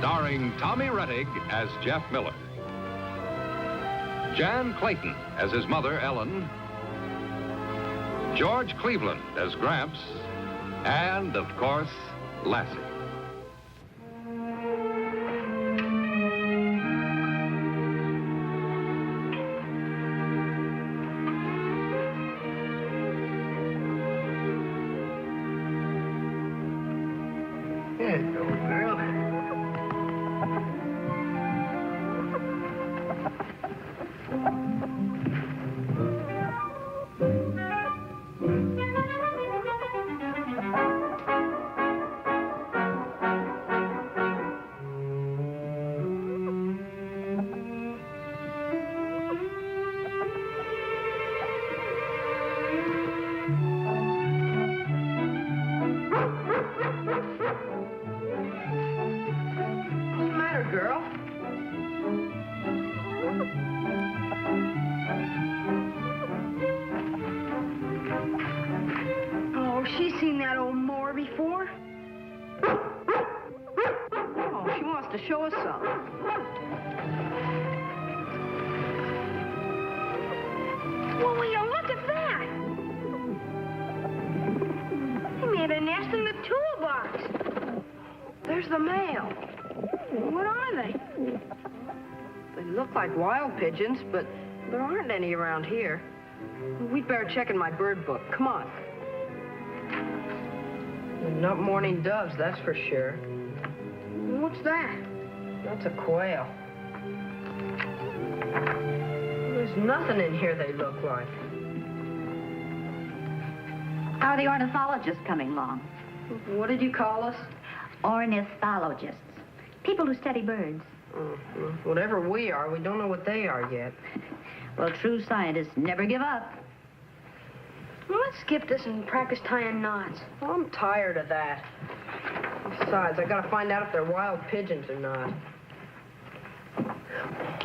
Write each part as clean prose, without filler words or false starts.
starring Tommy Rettig as Jeff Miller, Jan Clayton as his mother, Ellen, George Cleveland as Gramps, and, of course, Lassie. There you go, girl. Girl. Oh, she's seen that old moor before. Oh, she wants to show us something. Well, will you look at that? He made a nest in the toolbox. There's the mail. What are they? They look like wild pigeons, but there aren't any around here. We'd better check in my bird book. Come on. They're not mourning doves, that's for sure. What's that? That's a quail. There's nothing in here they look like. How are the ornithologists coming along? What did you call us? Ornithologists. People who study birds. Whatever we are, we don't know what they are yet. Well, true scientists never give up. Well, let's skip this and practice tying knots. Well, I'm tired of that. Besides, I gotta find out if they're wild pigeons or not.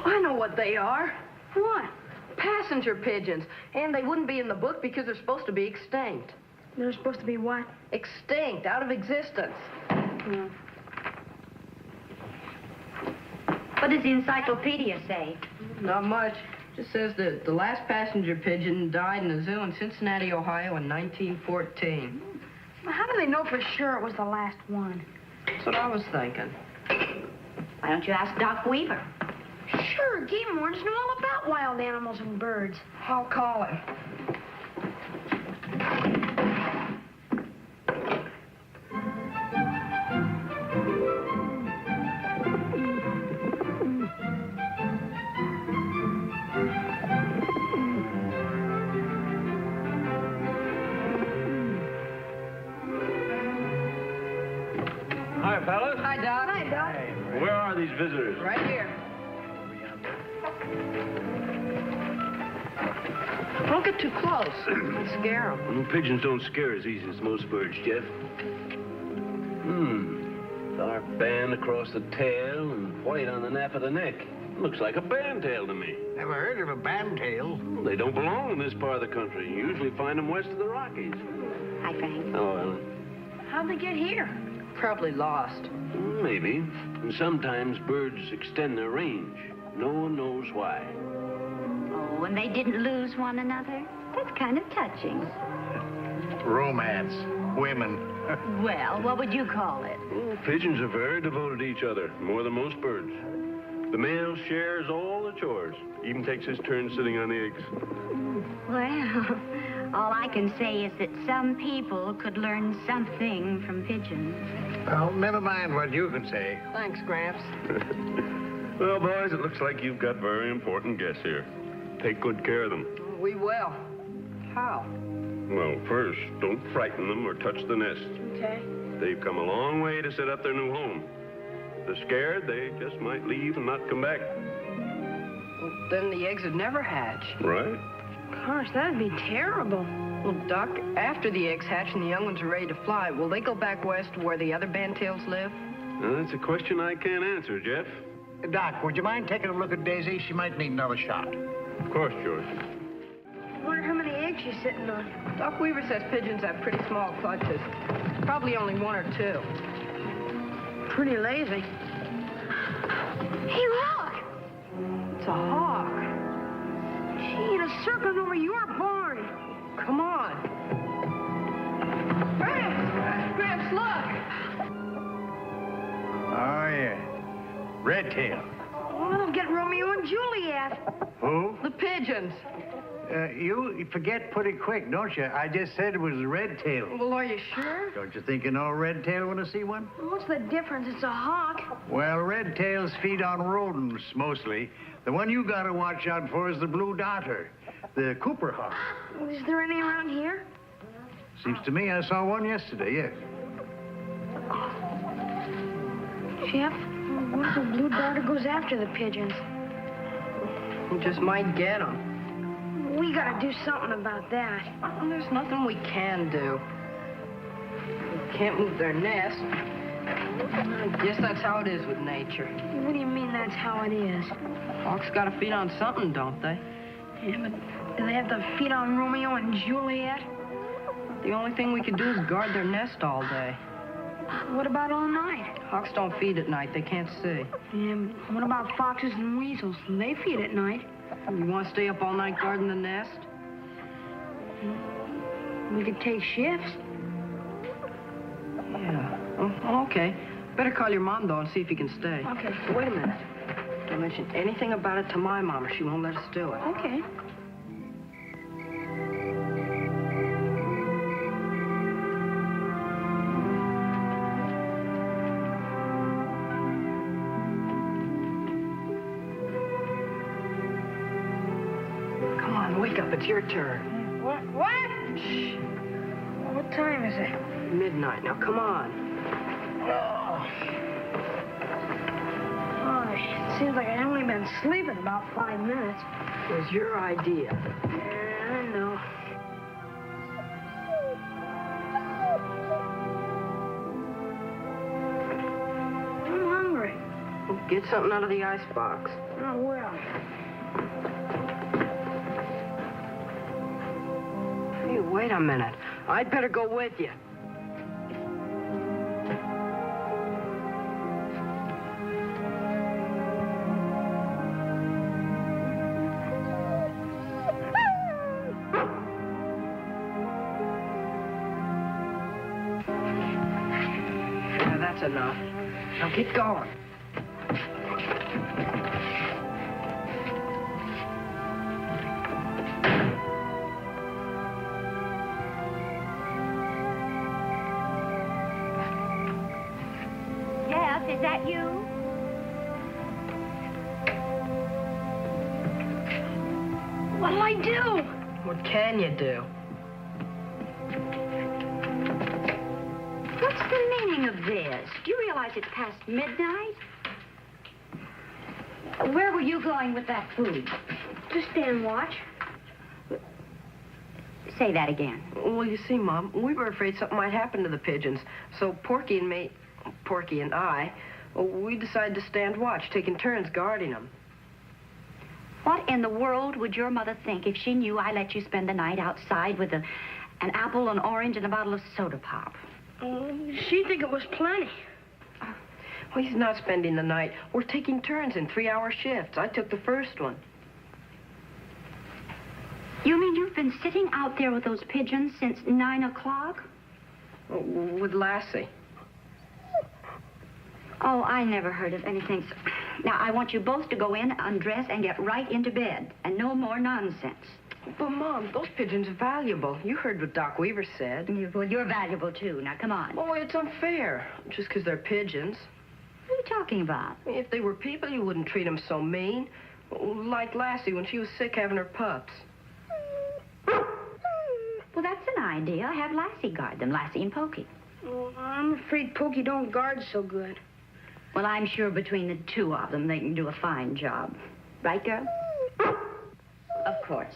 I know what they are. What? Passenger pigeons. And they wouldn't be in the book because they're supposed to be extinct. They're supposed to be what? Extinct, out of existence. What does the encyclopedia say? Not much. Just says that the last passenger pigeon died in a zoo in Cincinnati, Ohio in 1914. Well, how do they know for sure it was the last one? That's what I was thinking. Why don't you ask Doc Weaver? Sure, game wardens know all about wild animals and birds. I'll call him. Hi, fellas. Hi, Doc. Hi, Doc. Where are these visitors? Right here. Don't get too close. It'll scare them. Pigeons don't scare as easy as most birds, Jeff. Dark band across the tail and white on the nape of the neck. Looks like a bandtail to me. Never heard of a bandtail. They don't belong in this part of the country. You usually find them west of the Rockies. Hi, Frank. Oh, Ellen. How'd they get here? Probably lost. Maybe. And sometimes birds extend their range. No one knows why. Oh, and they didn't lose one another? That's kind of touching. Romance. Women. Well, what would you call it? Well, pigeons are very devoted to each other, more than most birds. The male shares all the chores, even takes his turn sitting on the eggs. Well, all I can say is that some people could learn something from pigeons. Well, never mind what you can say. Thanks, Gramps. Well, boys, it looks like you've got very important guests here. Take good care of them. We will. How? Well, first, don't frighten them or touch the nest. Okay. They've come a long way to set up their new home. If they're scared, they just might leave and not come back. Well, then the eggs would never hatch. Right? Gosh, that'd be terrible. Well, Doc, after the eggs hatch and the young ones are ready to fly, will they go back west where the other bandtails live? Now, that's a question I can't answer, Jeff. Doc, would you mind taking a look at Daisy? She might need another shot. Of course, George. I wonder how many eggs she's sitting on. Doc Weaver says pigeons have pretty small clutches. Probably only one or two. Pretty lazy. Hey, look! It's a hawk. Gee, it's circling over your barn. Come on. Gramps, look. Oh, yeah. Red tail. Well, it'll get Romeo and Juliet. Who? The pigeons. You forget pretty quick, don't you? I just said it was a red tail. Well, are you sure? Don't you think an old red tail when I see one? What's the difference? It's a hawk. Well, red tails feed on rodents, mostly. The one you gotta watch out for is the blue darter, the Cooper hawk. Is there any around here? Seems to me I saw one yesterday, yeah. Jeff, what if the blue darter goes after the pigeons? We just might get them. We gotta do something about that. There's nothing we can do. We can't move their nest. I guess that's how it is with nature. What do you mean that's how it is? Hawks gotta feed on something, don't they? Yeah, but do they have to feed on Romeo and Juliet? The only thing we could do is guard their nest all day. What about all night? Hawks don't feed at night. They can't see. And what about foxes and weasels? They feed at night. You want to stay up all night guarding the nest? We could take shifts. Yeah. Oh, okay. Better call your mom, though, and see if you can stay. Okay. Wait a minute. Don't mention anything about it to my mom, or she won't let us do it. Okay. Come on, wake up. It's your turn. What? Shh. What time is it? Midnight. Now, come on. Oh, it seems like I've only been sleeping about 5 minutes. It was your idea. Yeah, I know. I'm hungry. Get something out of the icebox. Oh, well. Hey, wait a minute. I'd better go with you. Yeah, that's enough. Now get going. Jeff, is that you? What'll I do? What can you do? What's the meaning of this? Do you realize it's past midnight? Where were you going with that food? Just stand watch. Say that again. Well, you see, Mom, we were afraid something might happen to the pigeons. So Porky and I, we decided to stand watch, taking turns guarding them. What in the world would your mother think if she knew I let you spend the night outside with an apple, an orange, and a bottle of soda pop? She'd think it was plenty. Well, he's not spending the night. We're taking turns in 3-hour shifts. I took the first one. You mean you've been sitting out there with those pigeons since 9 o'clock? With Lassie. Oh, I never heard of anything. Now, I want you both to go in, undress, and get right into bed. And no more nonsense. But, Mom, those pigeons are valuable. You heard what Doc Weaver said. Well, you're valuable, too. Now, come on. Oh, it's unfair, just because they're pigeons. What are you talking about? If they were people, you wouldn't treat them so mean. Like Lassie when she was sick having her pups. Well, that's an idea. Have Lassie guard them, Lassie and Pokey. Well, I'm afraid Pokey don't guard so good. Well, I'm sure between the two of them, they can do a fine job. Right, girl? Of course.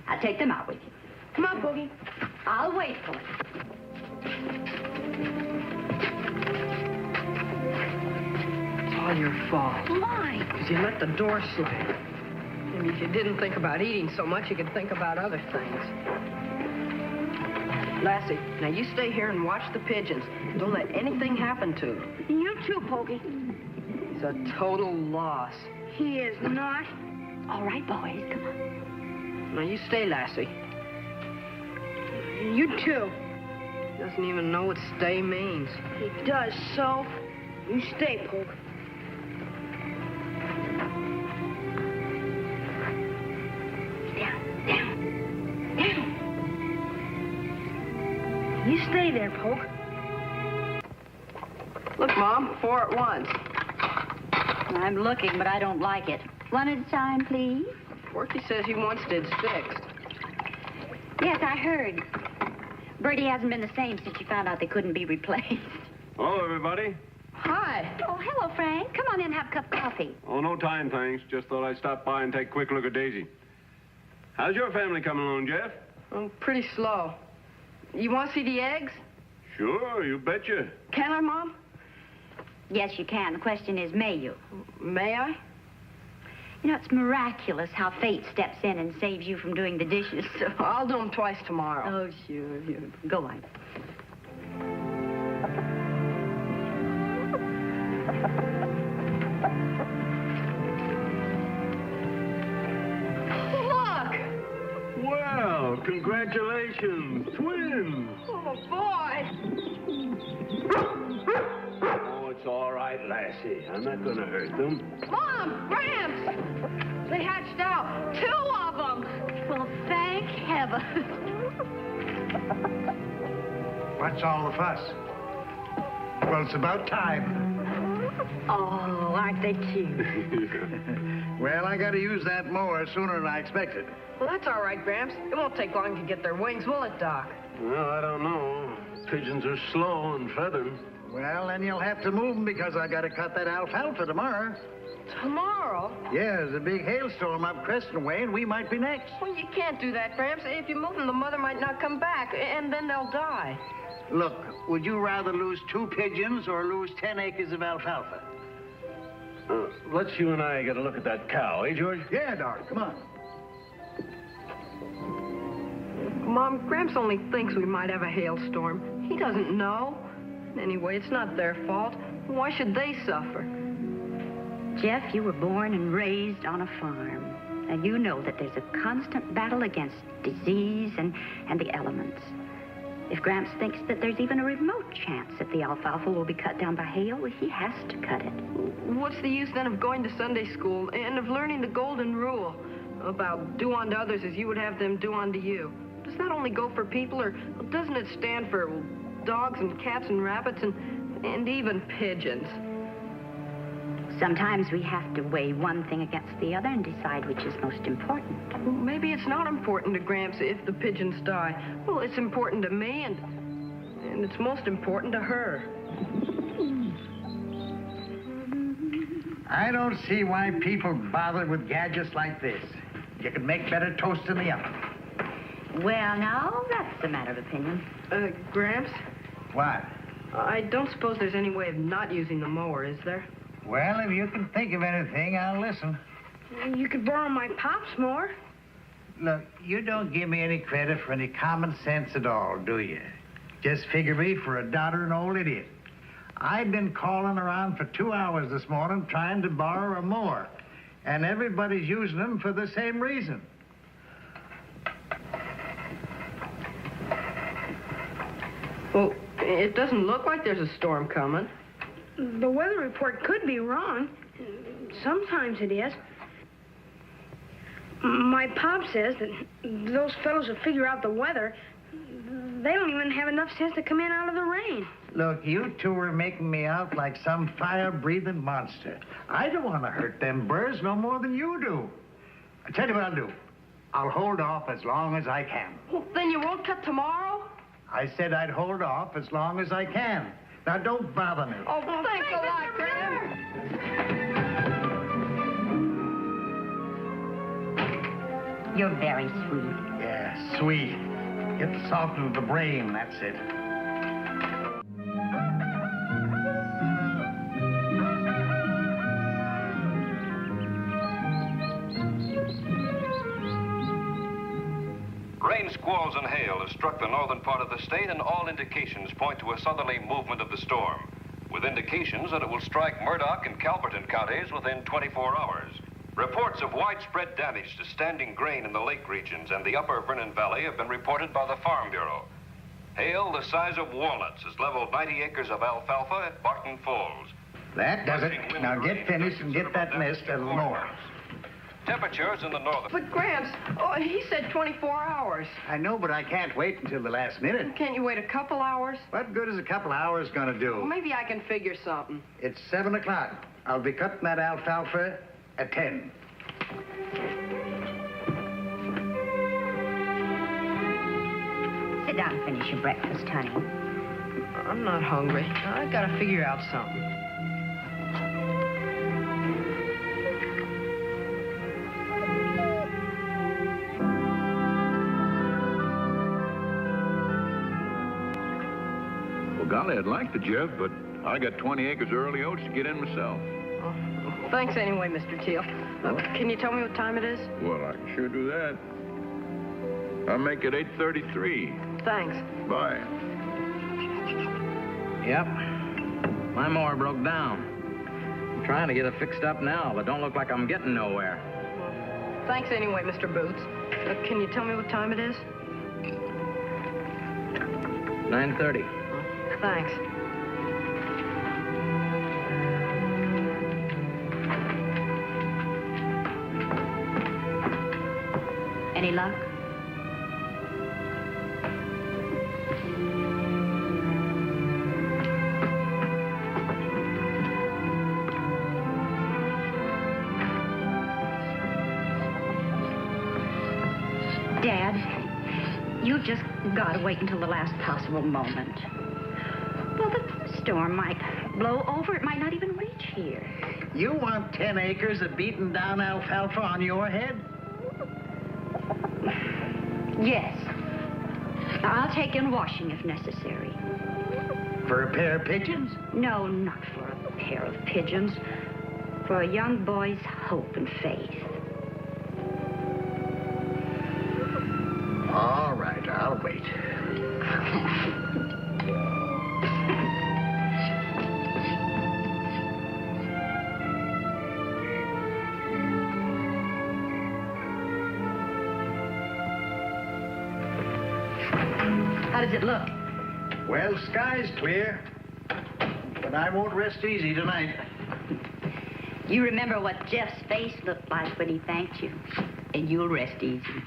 I'll take them out with you. Come on, Pokey. I'll wait for you. It's all your fault. Why? Because you let the door slide. And if you didn't think about eating so much, you could think about other things. Lassie, now you stay here and watch the pigeons. Don't let anything happen to them. You too, Pokey. a total loss. He is not. All right, boys, come on. Now, you stay, Lassie. You too. Doesn't even know what stay means. He does, so you stay, Poke. Down. You stay there, Poke. Look, Mom, 4 at once. I'm looking, but I don't like it. One at a time, please. Porky says he wants Dids fixed. Yes, I heard. Bertie hasn't been the same since she found out they couldn't be replaced. Hello, everybody. Hi. Oh, hello, Frank. Come on in and have a cup of coffee. Oh, no time, thanks. Just thought I'd stop by and take a quick look at Daisy. How's your family coming along, Jeff? Oh, pretty slow. You want to see the eggs? Sure, you betcha. Can I, Mom? Yes, you can. The question is, may you? May I? You know, it's miraculous how fate steps in and saves you from doing the dishes. So I'll do them twice tomorrow. Oh, sure. Go on. Look! Well, congratulations, twins. Oh, boy! Oh, it's all right, Lassie. I'm not going to hurt them. Mom! Gramps! They hatched out. 2 of them! Well, thank heaven. What's all the fuss? Well, it's about time. Oh, aren't they cute? Well, I got to use that mower sooner than I expected. Well, that's all right, Gramps. It won't take long to get their wings, will it, Doc? Well, I don't know. Pigeons are slow and feathering. Well, then you'll have to move them because I got to cut that alfalfa tomorrow. Tomorrow? Yeah, there's a big hailstorm up Creston way, and we might be next. Well, you can't do that, Gramps. If you move them, the mother might not come back, and then they'll die. Look, would you rather lose 2 pigeons or lose 10 acres of alfalfa? Let's you and I get a look at that cow, eh, George? Yeah, Doc, come on. Mom, Gramps only thinks we might have a hailstorm. He doesn't know. Anyway, it's not their fault. Why should they suffer? Jeff, you were born and raised on a farm. And you know that there's a constant battle against disease and the elements. If Gramps thinks that there's even a remote chance that the alfalfa will be cut down by hail, well, he has to cut it. What's the use then of going to Sunday school and of learning the golden rule about do unto others as you would have them do unto you? Does that only go for people, or doesn't it stand for dogs and cats and rabbits and even pigeons? Sometimes we have to weigh one thing against the other and decide which is most important. Well, maybe it's not important to Gramps if the pigeons die. Well, it's important to me, and it's most important to her. I don't see why people bother with gadgets like this. You can make better toast in the oven. Well, now, that's a matter of opinion. Gramps, What? I don't suppose there's any way of not using the mower, is there? Well, if you can think of anything, I'll listen. You could borrow my pop's mower. Look, you don't give me any credit for any common sense at all, do you? Just figure me for a doddering old idiot. I've been calling around for 2 hours this morning trying to borrow a mower, and everybody's using them for the same reason. Well, it doesn't look like there's a storm coming. The weather report could be wrong. Sometimes it is. My pop says that those fellows who figure out the weather, they don't even have enough sense to come in out of the rain. Look, you two are making me out like some fire-breathing monster. I don't want to hurt them birds no more than you do. I tell you what I'll do. I'll hold off as long as I can. Well, then you won't cut tomorrow? I said I'd hold off as long as I can. Now, don't bother me. Oh, thanks a lot, Gramps. You're very sweet. Yeah, sweet. It softens the brain, that's it. Rain, squalls, and hail have struck the northern part of the state, and all indications point to a southerly movement of the storm. With with indications that it will strike Murdoch and Calverton counties within 24 hours. Reports of widespread damage to standing grain in the lake regions and the upper Vernon Valley have been reported by the Farm Bureau. Hail the size of walnuts has leveled 90 acres of alfalfa at Barton Falls. That does it. Now get finished and get that mist a little more. Temperatures in the northern... But Gramps, he said 24 hours. I know, but I can't wait until the last minute. Can't you wait a couple hours? What good is a couple hours gonna do? Well, maybe I can figure something. It's 7 o'clock. I'll be cutting that alfalfa at 10. Sit down and finish your breakfast, honey. I'm not hungry. I gotta figure out something. Well, golly, I'd like to, Jeff, but I got 20 acres of early oats to get in myself. Oh, thanks anyway, Mr. Teal. Can you tell me what time it is? Well, I can sure do that. I'll make it 8:33. Thanks. Bye. Yep. My mower broke down. I'm trying to get it fixed up now, but don't look like I'm getting nowhere. Thanks anyway, Mr. Boots. Can you tell me what time it is? 9:30. Thanks. Any luck? Dad, you just gotta wait until the last possible moment. Well, the storm might blow over. It might not even reach here. You want 10 acres of beaten down alfalfa on your head? Yes. I'll take in washing if necessary. For a pair of pigeons? No, not for a pair of pigeons. For a young boy's hope and faith. All right, I'll wait. How does it look? Well, sky's clear, but I won't rest easy tonight. You remember what Jeff's face looked like when he thanked you, and you'll rest easy.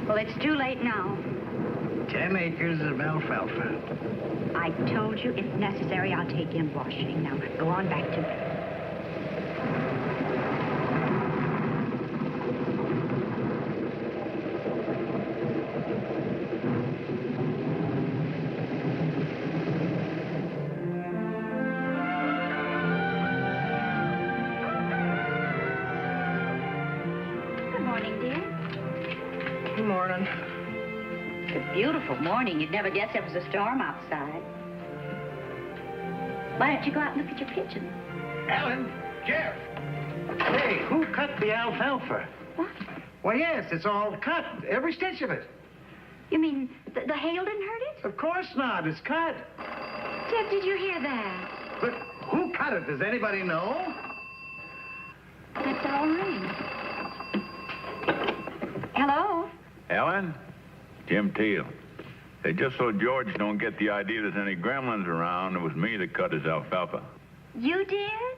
Well, it's too late now. 10 acres of alfalfa. I told you, if necessary, I'll take in washing. Now, go on back to bed. Good morning, dear. Good morning. It's a beautiful morning. You'd never guess there was a storm outside. Why don't you go out and look at your pigeons? Ellen, Jeff. Hey, who cut the alfalfa? What? Well, yes, it's all cut, every stitch of it. You mean the hail didn't hurt it? Of course not, it's cut. Jeff, did you hear that? But who cut it? Does anybody know? That's all ring. Hello? Ellen? Jim Teal. Hey, just so George don't get the idea there's any gremlins around, it was me that cut his alfalfa. You did?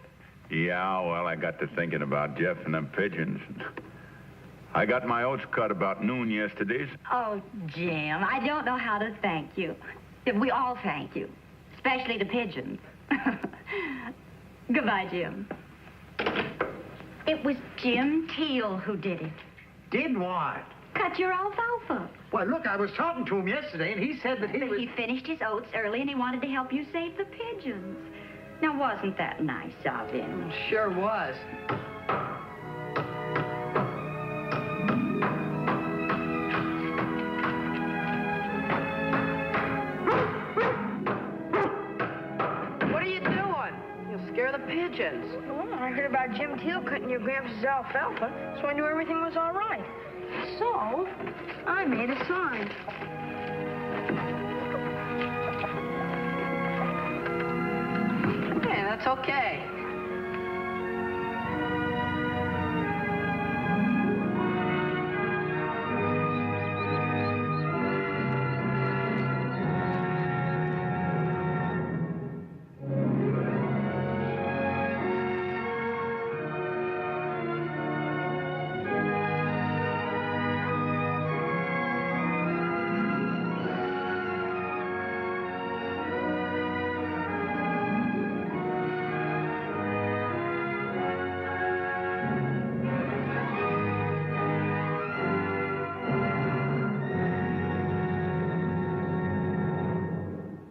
Yeah, well, I got to thinking about Jeff and them pigeons. I got my oats cut about noon yesterday. Oh, Jim, I don't know how to thank you. We all thank you, especially the pigeons. Goodbye, Jim. It was Jim Teal who did it. Did what? Cut your alfalfa. Well, look, I was talking to him yesterday, and he said that he was... He finished his oats early, and he wanted to help you save the pigeons. Now, wasn't that nice of him? Sure was. What are you doing? You'll scare the pigeons. Well, I heard about Jim Teal cutting your Gramps' alfalfa, so I knew everything was all right. So, I made a sign. Yeah, that's okay.